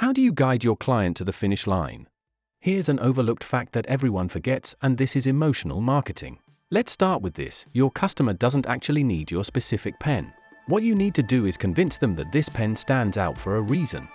How do you guide your client to the finish line? Here's an overlooked fact that everyone forgets, and this is emotional marketing. Let's start with this. Your customer doesn't actually need your specific pen. What you need to do is convince them that this pen stands out for a reason.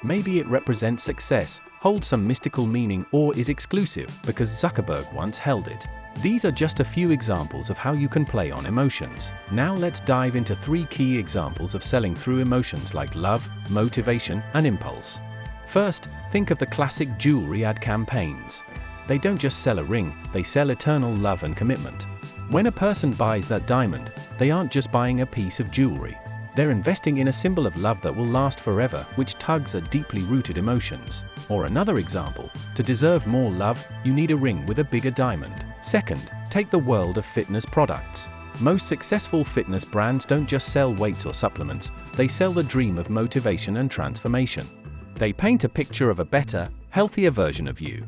Maybe it represents success, holds some mystical meaning, or is exclusive because Zuckerberg once held it. These are just a few examples of how you can play on emotions. Now let's dive into 3 key examples of selling through emotions like love, motivation, and impulse. First, think of the classic jewelry ad campaigns. They don't just sell a ring, they sell eternal love and commitment. When a person buys that diamond, they aren't just buying a piece of jewelry. They're investing in a symbol of love that will last forever, which tugs at deeply rooted emotions. Or another example, to deserve more love, you need a ring with a bigger diamond. Second, take the world of fitness products. Most successful fitness brands don't just sell weights or supplements, they sell the dream of motivation and transformation. They paint a picture of a better, healthier version of you.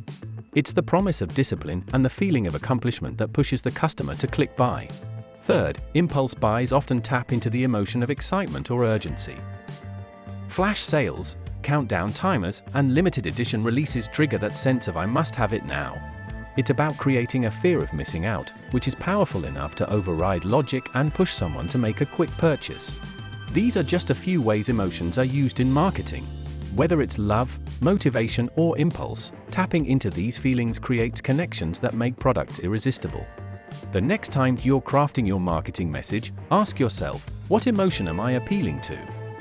It's the promise of discipline and the feeling of accomplishment that pushes the customer to click buy. Third, impulse buys often tap into the emotion of excitement or urgency. Flash sales, countdown timers, and limited edition releases trigger that sense of "I must have it now." It's about creating a fear of missing out, which is powerful enough to override logic and push someone to make a quick purchase. These are just a few ways emotions are used in marketing. Whether it's love, motivation, or impulse, tapping into these feelings creates connections that make products irresistible. The next time you're crafting your marketing message, ask yourself, what emotion am I appealing to?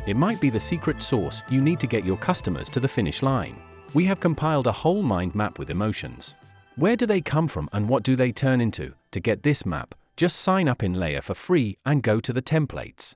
It might be the secret sauce you need to get your customers to the finish line. We have compiled a whole mind map with emotions. Where do they come from and what do they turn into? To get this map, just sign up in Layer for free and go to the templates.